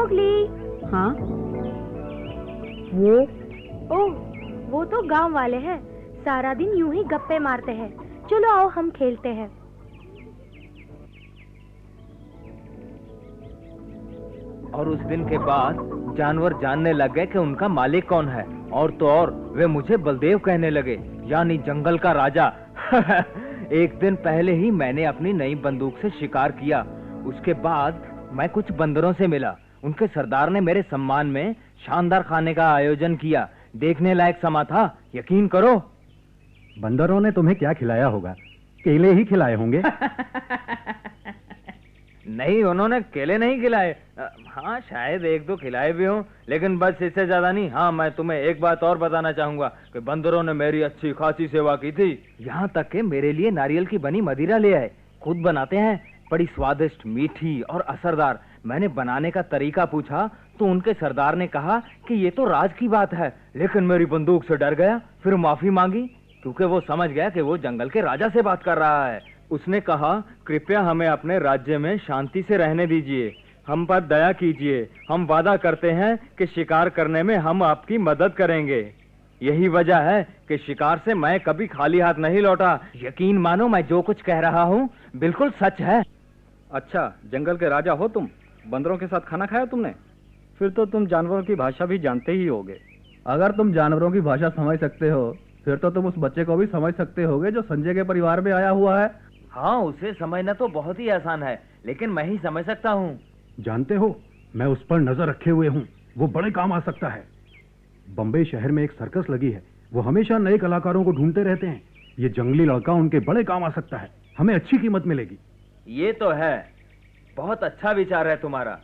Mowgli. हाँ? ओह, वो तो गांव वाले हैं, सारा दिन यूं ही गप्पे मारते हैं। चलो आओ हम खेलते हैं। और उस दिन के बाद जानवर जानने लग गए कि उनका मालिक कौन है, और तो और वे मुझे बलदेव कहने लगे, यानी जंगल का राजा। एक दिन पहले ही मैंने अपनी नई बंदूक से शिकार किया। उसके बाद मैं कुछ बंदरों से मिला। उनके सरदार ने मेरे सम्मान में शानदार खाने का आयोजन किया। देखने लायक समा था, यकीन करो। बंदरों ने तुम्हें क्या खिलाया होगा? केले ही खिलाए होंगे। नहीं, उन्होंने केले नहीं खिलाए। हाँ, शायद एक दो खिलाए भी हों, लेकिन बस इससे ज्यादा नहीं। हाँ, मैं तुम्हें एक बात और बताना चाहूंगा कि बंदरों ने मेरी अच्छी खासी सेवा की थी। यहाँ तक कि मेरे लिए नारियल की बनी मदिरा ले आए। खुद बनाते हैं, बड़ी स्वादिष्ट, मीठी और असरदार। मैंने बनाने का तरीका पूछा तो उनके सरदार ने कहा कि ये तो राज की बात है, लेकिन मेरी बंदूक से डर गया। फिर माफी मांगी, क्योंकि वो समझ गया कि वो जंगल के राजा से बात कर रहा है। उसने कहा, कृपया हमें अपने राज्य में शांति से रहने दीजिए, हम पर दया कीजिए। हम वादा करते हैं कि शिकार करने में हम आपकी मदद करेंगे। यही वजह है कि शिकार से मैं कभी खाली हाथ नहीं लौटा। यकीन मानो, मैं जो कुछ कह रहा हूँ बिल्कुल सच है। अच्छा, जंगल के राजा हो तुम? बंदरों के साथ खाना खाया तुमने? फिर तो तुम जानवरों की भाषा भी जानते ही होगे। अगर तुम जानवरों की भाषा समझ सकते हो, फिर तो तुम उस बच्चे को भी समझ सकते होगे जो संजय के परिवार में आया हुआ है। हाँ, उसे समझना तो बहुत ही आसान है, लेकिन मैं ही समझ सकता हूँ। जानते हो, मैं उस पर नजर रखे हुए हूँ, वो बड़े काम आ सकता है। बम्बई शहर में एक सर्कस लगी है, वो हमेशा नए कलाकारों को ढूंढते रहते हैं। ये जंगली लड़का उनके बड़े काम आ सकता है, हमें अच्छी कीमत मिलेगी। ये तो है, बहुत अच्छा विचार है तुम्हारा,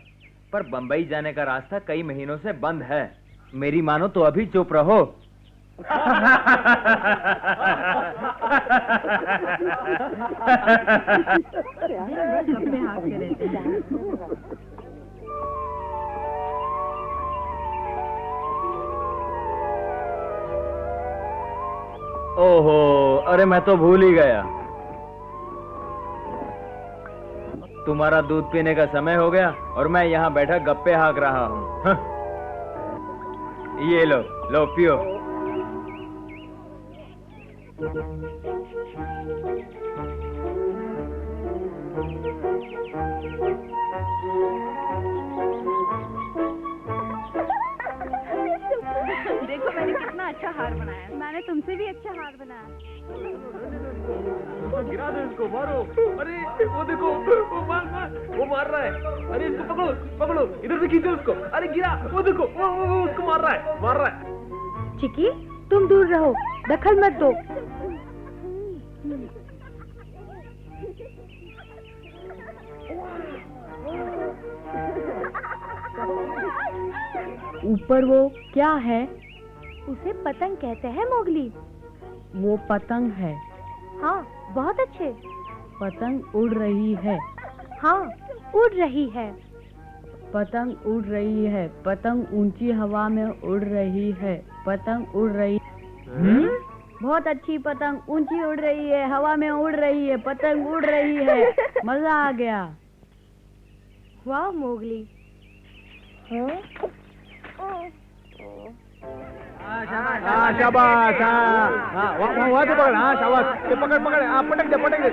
पर बम्बई जाने का रास्ता कई महीनों से बंद है। मेरी मानो तो अभी चुप रहो। ओहो, अरे मैं तो भूल ही गया, तुम्हारा दूध पीने का समय हो गया और मैं यहाँ बैठा गप्पे हाँक रहा हूँ। ये लो, लो पियो। देखो मैंने कितना अच्छा हार बनाया। मैंने तुमसे भी अच्छा हार बनाया। गिरा दो इसको, मारो। अरे वो देखो, वो मार रहा है। अरे इसको पकड़ो, पकड़ो, इधर से खींचो उसको। अरे गिरा, वो देखो, वो उसको मार रहा है। चिकी, तुम दूर रहो, दखल मत दो। ऊपर वो क्या है? उसे पतंग कहते हैं मोगली। वो पतंग है। हाँ, बहुत अच्छे। पतंग उड़ रही है। हाँ, उड़ रही है। पतंग उड़ रही है। पतंग ऊंची हवा में उड़ रही है। पतंग उड़ रही। बहुत अच्छी पतंग ऊंची उड़ रही है, हवा में उड़ रही है, पतंग उड़ रही है। मजा आ गया। वाह मोगली। शाबाश। वहाँ से पकड़। हाँ शाबाश, ये पकड़ पकड़। हाँ पटक दे, पटक दे।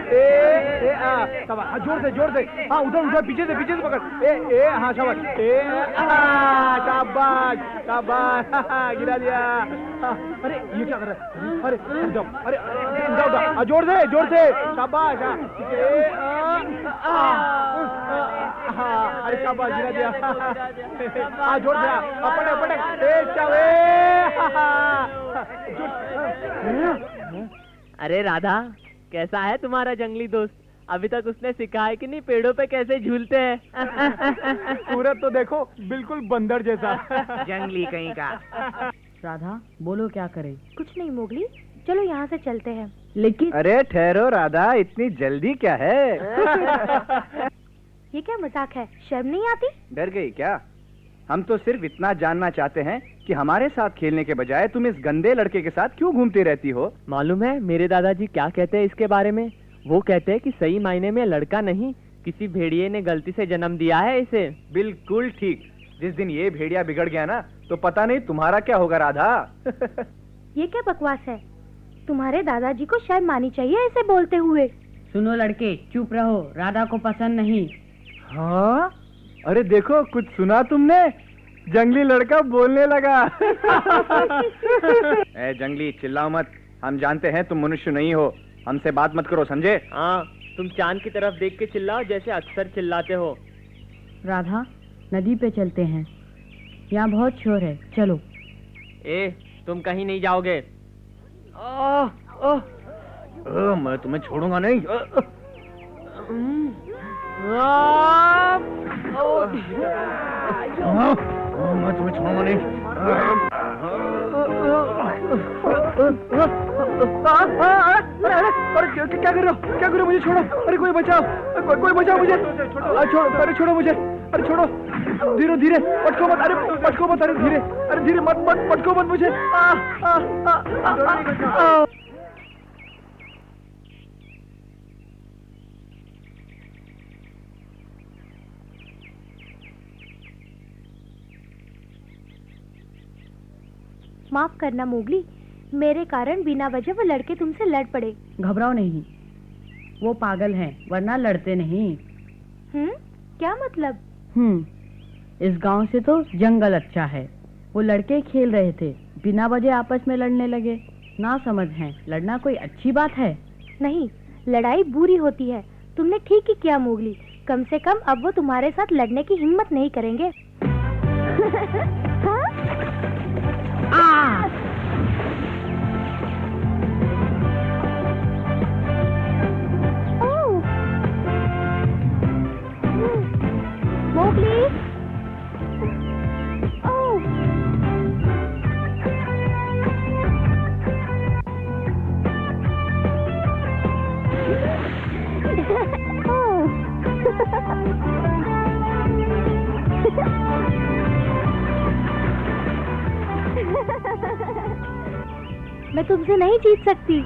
शाबाश, जोर से, जोर से। हाँ उधर उधर, पीछे से पकड़। हाँ शाबाश। शाबाश शाबाश, गिरा दिया। अरे ये क्या कर रहा है? अरे जाओ, अरे जाओ, जोर से, जोर से। शाबाश। अरे शाबाश, गिरा दिया। हाँ जोर से, पटक पटक। अरे राधा, कैसा है तुम्हारा जंगली दोस्त? अभी तक उसने सिखाया है कि नहीं पेड़ों पे कैसे झूलते हैं? सूरत तो देखो, बिल्कुल बंदर जैसा। जंगली कहीं का। राधा, बोलो क्या करे? कुछ नहीं मोगली, चलो यहाँ से चलते हैं। लेकिन अरे ठहरो राधा, इतनी जल्दी क्या है? ये क्या मजाक है? शर्म नहीं आती? डर गई क्या? हम तो सिर्फ इतना जानना चाहते हैं कि हमारे साथ खेलने के बजाय तुम इस गंदे लड़के के साथ क्यों घूमती रहती हो? मालूम है मेरे दादाजी क्या कहते हैं इसके बारे में? वो कहते हैं कि सही मायने में लड़का नहीं, किसी भेड़िए ने गलती से जन्म दिया है इसे। बिल्कुल ठीक। जिस दिन ये भेड़िया बिगड़ गया ना तो पता नहीं तुम्हारा क्या होगा राधा। ये क्या बकवास है? तुम्हारे दादाजी को शर्म आनी चाहिए ऐसे बोलते हुए। सुनो लड़के, चुप रहो, राधा को पसंद नहीं। हाँ? अरे देखो, कुछ सुना तुमने? जंगली लड़का बोलने लगा। ए जंगली, चिल्लाओ मत। हम जानते हैं तुम मनुष्य नहीं हो, हमसे बात मत करो, समझे? हाँ, तुम चांद की तरफ देख के चिल्लाओ जैसे अक्सर चिल्लाते हो। राधा, नदी पे चलते हैं, यहाँ बहुत शोर है, चलो। तुम कहीं नहीं जाओगे। मैं तुम्हें छोड़ूंगा नहीं। मैं तुम्हें छोड़ूंगा नहीं। अरे क्या कर रहे हो? क्या कर रहे हो? मुझे छोड़ो। अरे कोई बचाओ, कोई बचाओ मुझे। अरे छोड़ो मुझे। अरे छोड़ो, धीरे धीरे, पटको मत। अरे पटको मत। अरे धीरे, अरे धीरे, मत पटको मत मुझे। माफ करना मोगली, मेरे कारण बिना वजह वो लड़के तुमसे लड़ पड़े। घबराओ नहीं, वो पागल हैं, वरना लड़ते नहीं। क्या मतलब? इस गांव से तो जंगल अच्छा है। वो लड़के खेल रहे थे, बिना वजह आपस में लड़ने लगे। ना समझ हैं, लड़ना कोई अच्छी बात है? नहीं, लड़ाई बुरी होती है। तुमने ठीक ही किया मोगली, कम से कम अब वो तुम्हारे साथ लड़ने की हिम्मत नहीं करेंगे। मोगली, मैं तुमसे नहीं जीत सकती।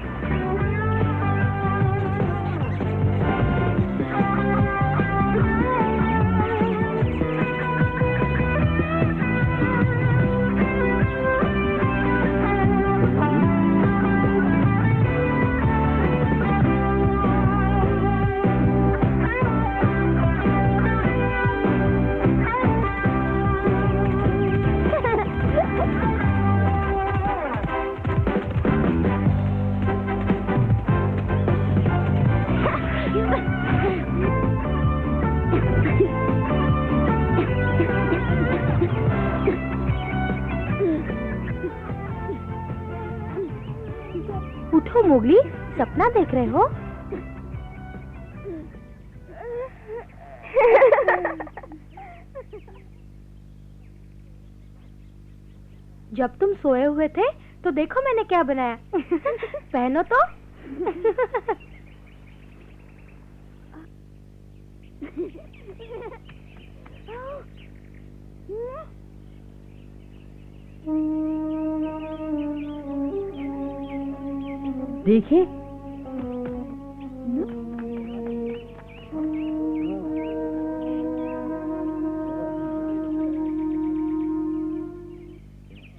उठो मोगली, सपना देख रहे हो? जब तुम सोए हुए थे तो देखो मैंने क्या बनाया। पहनो तो। देखिए,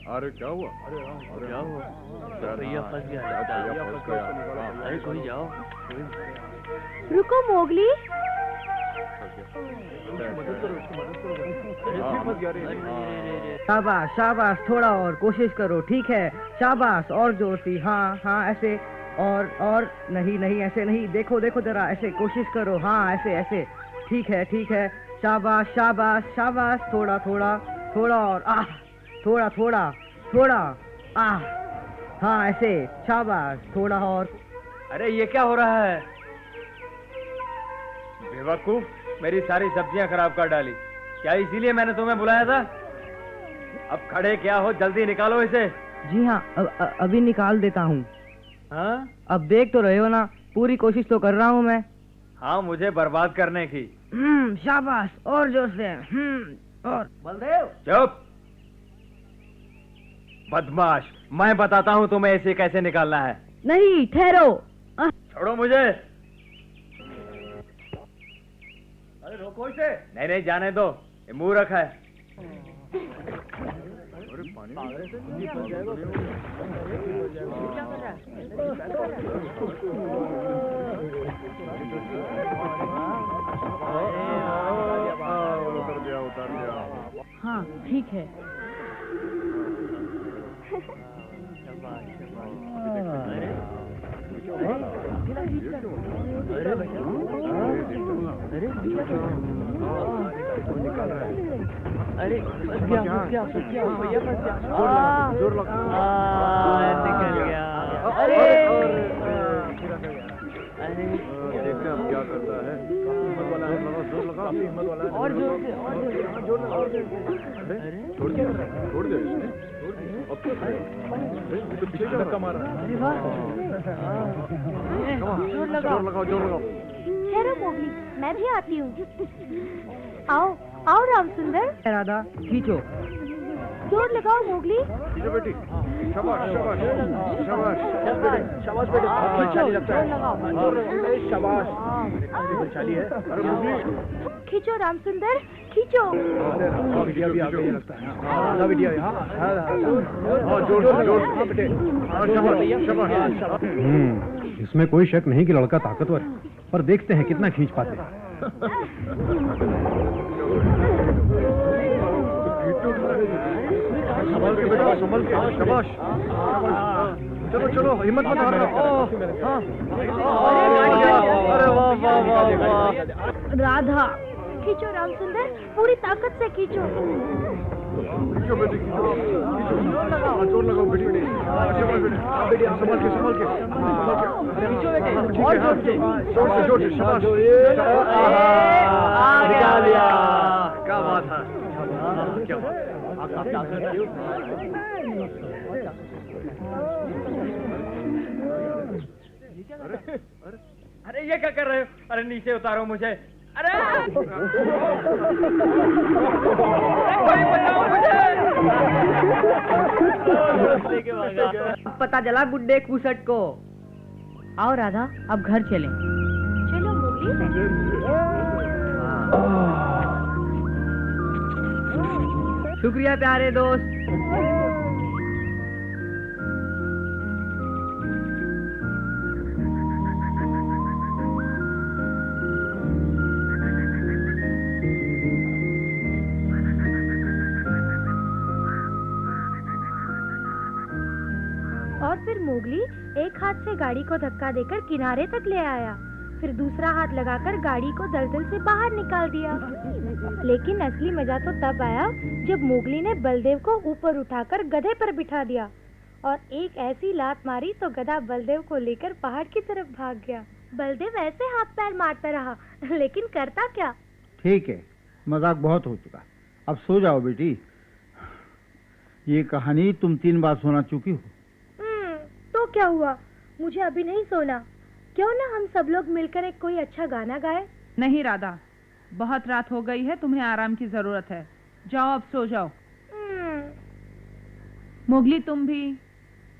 अरे क्या हुआ? क्या हुआ? भैया फंस गया। अरे कोई जाओ। रुको मोगली, शाबाश शाबाश, थोड़ा और कोशिश करो, ठीक है? शाबाश, और जोर से, हाँ हाँ, ऐसे, और नहीं नहीं, ऐसे नहीं, देखो देखो जरा, ऐसे कोशिश करो, हाँ ऐसे ऐसे, ठीक है, शाबाश शाबाश शाबाश, थोड़ा थोड़ा, थोड़ा और, थोड़ा थोड़ा थोड़ा, हाँ ऐसे, शाबाश, थोड़ा और। अरे ये क्या हो रहा है? बेवकूफ, मेरी सारी सब्जियां खराब कर डाली। क्या इसीलिए मैंने तुम्हें बुलाया था? अब खड़े क्या हो, जल्दी निकालो इसे। जी हाँ, अभी निकाल देता हूँ। हाँ? अब देख तो रहे हो ना, पूरी कोशिश तो कर रहा हूँ मैं। हाँ, मुझे बर्बाद करने की। शाबाश, और जोर से, और। बलदेव, चुप। बदमाश, मैं बताता हूँ तुम्हें इसे कैसे निकालना है। नहीं, ठहरो। छोड़ो मुझे। अरे रोको इसे। नहीं, जाने दो, ये मूर्ख है। हाँ ठीक है। अरे फंस गया भैया फंस गया। जोर लगा निकल गया। अरे देखते हैं अब क्या करता है। हिम्मत वाला है, लगा जोर लगा, हिम्मत वाला है। और जोर से जोर लगा, और जोर। अरे छोड़ दिया इसने। अब क्या करे? तो पीछे धक्का मार रहा है। अरे वाह। जोर लगाओ। ठहरो मोगली, मैं भी आती हूँ। आओ राम सुंदर। राधा खींचो। जोर लगाओ मोगली। खींचो बेटी। शाबाश। शाबाश बेटे, बलशाली लगता है। शाबाश, बलशाली है। अरे मुगली, खींचो राम सुंदर, खींचो। बिटिया भी आ गई लगता है। हाँ बिटिया, हाँ जोर बेटे। शाबाश। इसमें कोई शक नहीं कि लड़का ताकतवर है, पर देखते हैं कितना खींच पाते हैं। संभल के बेटा, संभल के। शाबाश। चलो हिम्मत मत हारना। अरे वाह। राधा खींचो राम सुंदर, पूरी ताकत से खींचो। खींचो बेटी, खींचो। जोर लगाओ बेटी। शाबाश बेटी, संभल के। खींचो बेटे, और जोर से। शाबाश। निकाल लिया। क्या बात है, क्या बात है। अरे ये क्या कर रहे हो? अरे नीचे उतारो मुझे। अरे कोई बचाओ मुझे। पता चला गुड्डे खूसट को। आओ राधा, अब घर चलें। चलो मोगली। शुक्रिया प्यारे दोस्त। और फिर मोगली एक हाथ से गाड़ी को धक्का देकर किनारे तक ले आया, फिर दूसरा हाथ लगाकर गाड़ी को दलदल से बाहर निकाल दिया। लेकिन असली मजा तो तब आया जब मोगली ने बलदेव को ऊपर उठाकर गधे पर बिठा दिया और एक ऐसी लात मारी तो गधा बलदेव को लेकर पहाड़ की तरफ भाग गया। बलदेव ऐसे हाथ पैर मारता रहा, लेकिन करता क्या। ठीक है, मजाक बहुत हो चुका, अब सो जाओ बेटी। ये कहानी तुम 3 बार सुना चुकी हो। तो क्या हुआ, मुझे अभी नहीं सोना। क्यों ना हम सब लोग मिलकर एक कोई अच्छा गाना गाए। नहीं राधा, बहुत रात हो गई है, तुम्हें आराम की जरूरत है। जाओ अब सो जाओ। मोगली तुम भी।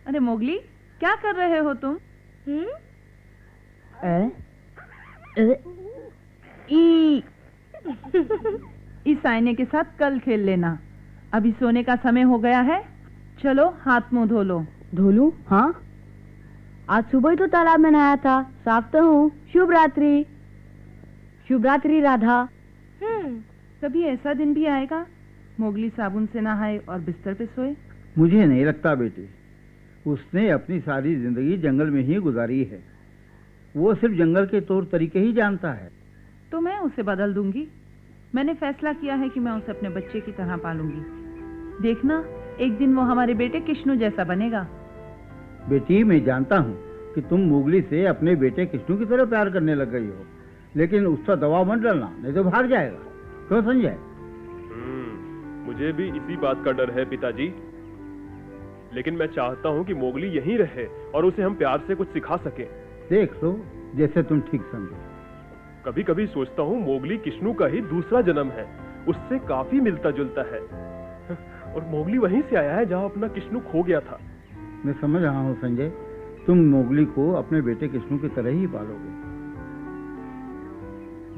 अरे मोगली, क्या कर रहे हो तुम? इस आईने के साथ कल खेल लेना। अभी सोने का समय हो गया है, चलो हाथ मुंह धो लो। धो लूं? हाँ, आज सुबह ही तो तालाब में नहाया था, साफ तो हूँ। शुभ रात्रि। शुभ रात्रि राधा। कभी ऐसा दिन भी आएगा मोगली साबुन से नहाए और बिस्तर पे सोए? मुझे नहीं लगता बेटी, उसने अपनी सारी जिंदगी जंगल में ही गुजारी है। वो सिर्फ जंगल के तौर तरीके ही जानता है। तो मैं उसे बदल दूंगी। मैंने फैसला किया है कि मैं उसे अपने बच्चे की तरह पालूंगी। देखना, एक दिन वो हमारे बेटे कृष्णु जैसा बनेगा। बेटी, मैं जानता हूँ कि तुम मोगली से अपने बेटे कृष्णु की तरह प्यार करने लग गई हो, लेकिन उसका दबाव मत डालना, नहीं तो भाग जाएगा। क्यों संजय? मुझे भी इसी बात का डर है पिताजी, लेकिन मैं चाहता हूँ कि मोगली यहीं रहे और उसे हम प्यार से कुछ सिखा सकें। देख लो, जैसे तुम ठीक समझो। कभी कभी सोचता हूँ मोगली कृष्णु का ही दूसरा जन्म है, उससे काफी मिलता जुलता है, और मोगली वहीं से आया है जहाँ अपना कृष्णु खो गया था। मैं समझ रहा हूँ संजय, तुम मोगली को अपने बेटे कृष्णु की तरह ही पालोगे।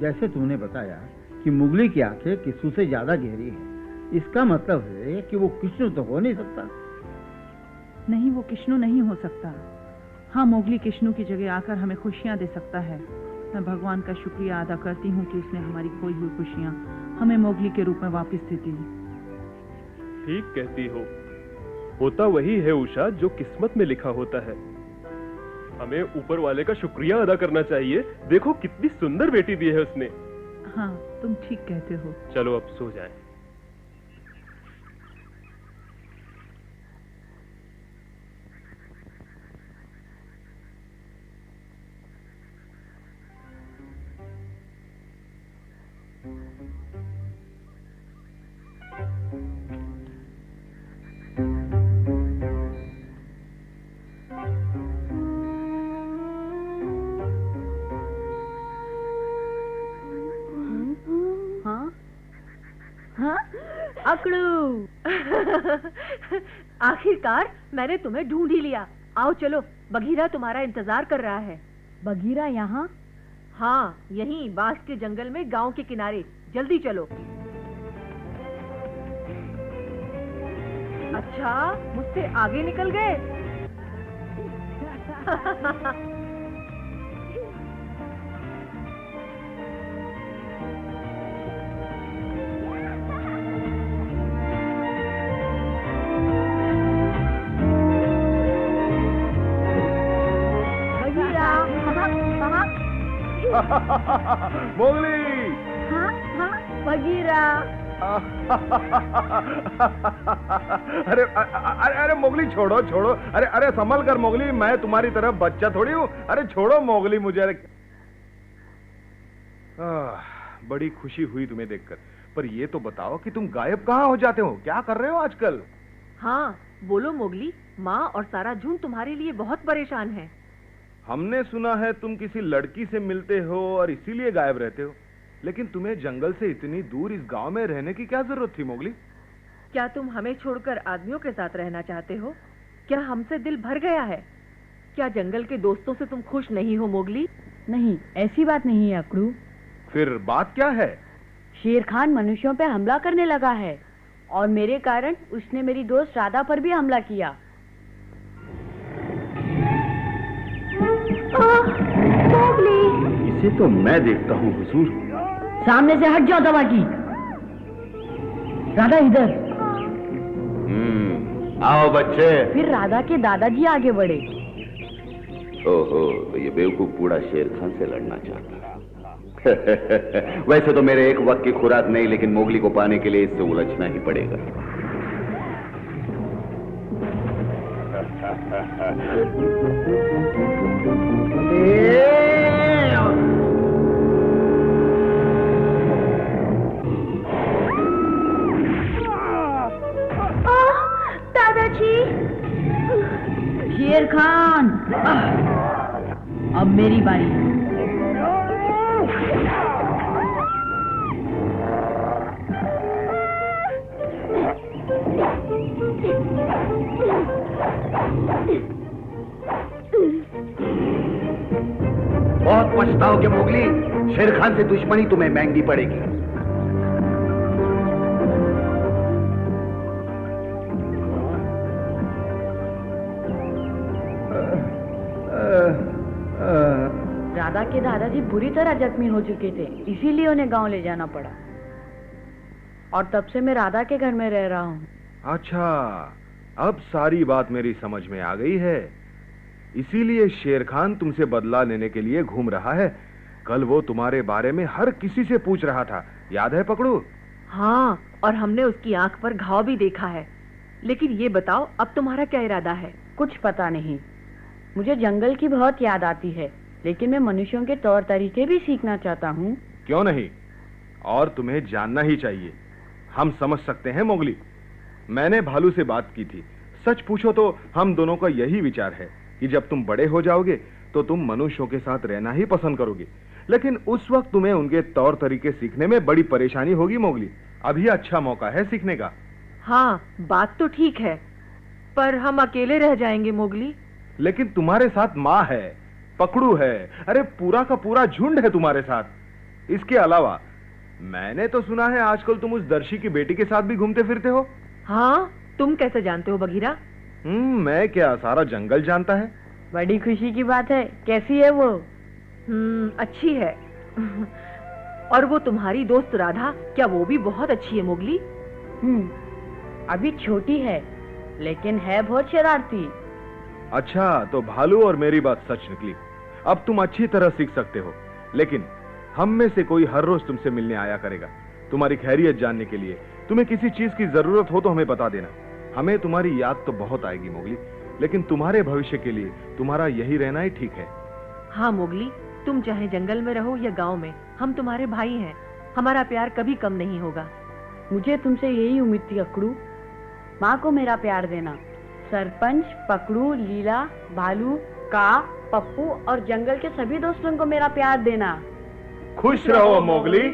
जैसे तुमने बताया कि मोगली की आंखें कृष्णु से ज्यादा गहरी है, इसका मतलब है कि वो कृष्ण तो हो नहीं सकता। नहीं, वो किश्नू नहीं हो सकता। हाँ, मोगली किश्नू की जगह आकर हमें खुशियाँ दे सकता है। मैं भगवान का शुक्रिया अदा करती हूँ कि उसने हमारी खोई हुई खुशियाँ हमें मोगली के रूप में वापस दे दी। ठीक कहती हो, होता वही है उषा जो किस्मत में लिखा होता है। हमें ऊपर वाले का शुक्रिया अदा करना चाहिए। देखो कितनी सुंदर बेटी दी है उसने। हाँ, तुम ठीक कहते हो। चलो अब सो जाए। अकड़ू। आखिरकार मैंने तुम्हें ढूंढ ही लिया। आओ चलो, बघीरा तुम्हारा इंतजार कर रहा है। बघीरा यहाँ? हाँ, यहीं बांस के जंगल में गांव के किनारे। जल्दी चलो। अच्छा, मुझसे आगे निकल गए। मोगली। हाँ हाँ, बघीरा। अरे अरे अरे मोगली, छोड़ो छोड़ो। अरे अरे संभल कर मोगली, मैं तुम्हारी तरफ बच्चा थोड़ी हूँ। अरे छोड़ो मोगली मुझे। अरे बड़ी खुशी हुई तुम्हें देखकर, पर ये तो बताओ कि तुम गायब कहाँ हो जाते हो? क्या कर रहे हो आजकल? हाँ बोलो मोगली, माँ और सारा झुंड तुम्हारे लिए बहुत परेशान है। हमने सुना है तुम किसी लड़की से मिलते हो और इसीलिए गायब रहते हो, लेकिन तुम्हें जंगल से इतनी दूर इस गांव में रहने की क्या जरूरत थी मोगली? क्या तुम हमें छोड़कर आदमियों के साथ रहना चाहते हो? क्या हमसे दिल भर गया है? क्या जंगल के दोस्तों से तुम खुश नहीं हो मोगली? नहीं, ऐसी बात नहीं है अकड़ू। फिर बात क्या है? शेर खान मनुष्यों पे हमला करने लगा है और मेरे कारण उसने मेरी दोस्त राधा पर भी हमला किया। इसे तो मैं देखता हूँ हुजूर। सामने से हट जाओ दवाकी। राधा इधर। आओ बच्चे। फिर राधा के दादाजी आगे बढ़े। ओहो, तो ये बेवकूफ बूढ़ा शेर खान से लड़ना चाहता। वैसे तो मेरे एक वक्त की खुराक नहीं, लेकिन मोगली को पाने के लिए इससे उलझना ही पड़ेगा। दादाजी। शेर खान, अब मेरी बारी। बहुत पछताओगे मोगली, शेर खान से दुश्मनी तुम्हें महंगी पड़ेगी। राधा के दादाजी बुरी तरह जख्मी हो चुके थे, इसीलिए उन्हें गांव ले जाना पड़ा और तब से मैं राधा के घर में रह रहा हूँ। अच्छा, अब सारी बात मेरी समझ में आ गई है। इसीलिए शेर खान तुमसे बदला लेने के लिए घूम रहा है। कल वो तुम्हारे बारे में हर किसी से पूछ रहा था, याद है पकड़ू? हाँ, और हमने उसकी आंख पर घाव भी देखा है। लेकिन ये बताओ, अब तुम्हारा क्या इरादा है? कुछ पता नहीं। मुझे जंगल की बहुत याद आती है, लेकिन मैं मनुष्यों के तौर तरीके भी सीखना चाहता हूँ। क्यों नहीं, और तुम्हें जानना ही चाहिए। हम समझ सकते हैं मोगली। मैंने भालू से बात की थी। सच पूछो तो हम दोनों का यही विचार है कि जब तुम बड़े हो जाओगे तो तुम मनुष्यों के साथ रहना ही पसंद करोगे, लेकिन उस वक्त तुम्हें उनके तौर तरीके सीखने में बड़ी परेशानी होगी मोगली। अभी अच्छा मौका है सीखने का। हाँ, बात तो ठीक है, पर हम अकेले रह जाएंगे मोगली। लेकिन तुम्हारे साथ माँ है, पकड़ू है, अरे पूरा का पूरा झुंड है तुम्हारे साथ। इसके अलावा मैंने तो सुना है आजकल तुम उस दर्शी की बेटी के साथ भी घूमते फिरते हो। हाँ, तुम कैसे जानते हो बगीरा? मैं क्या, सारा जंगल जानता है। बड़ी खुशी की बात है। कैसी है वो? अच्छी है। और वो तुम्हारी दोस्त राधा, क्या वो भी बहुत अच्छी है मोगली? अभी छोटी है, लेकिन है बहुत शरारती। अच्छा, तो भालू और मेरी बात सच निकली। अब तुम अच्छी तरह सीख सकते हो, लेकिन हम में से कोई हर रोज तुमसे मिलने आया करेगा, तुम्हारी खैरियत जानने के लिए। तुम्हें किसी चीज की जरूरत हो तो हमें बता देना। हमें तुम्हारी याद तो बहुत आएगी मोगली, लेकिन तुम्हारे भविष्य के लिए तुम्हारा यही रहना ही ठीक है। हाँ मोगली, तुम चाहे जंगल में रहो या गांव में, हम तुम्हारे भाई हैं। हमारा प्यार कभी कम नहीं होगा। मुझे तुमसे यही उम्मीद थी अकड़ू। माँ को मेरा प्यार देना। सरपंच, पकड़ू, लीला, भालू, का, पप्पू और जंगल के सभी दोस्तों को मेरा प्यार देना। खुश रहो मोगली।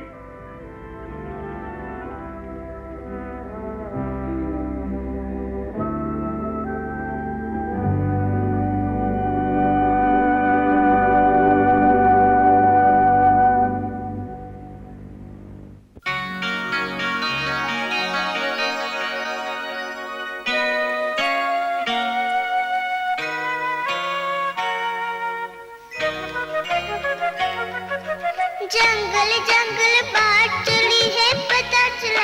जंगल जंगल बात चली है, पता चला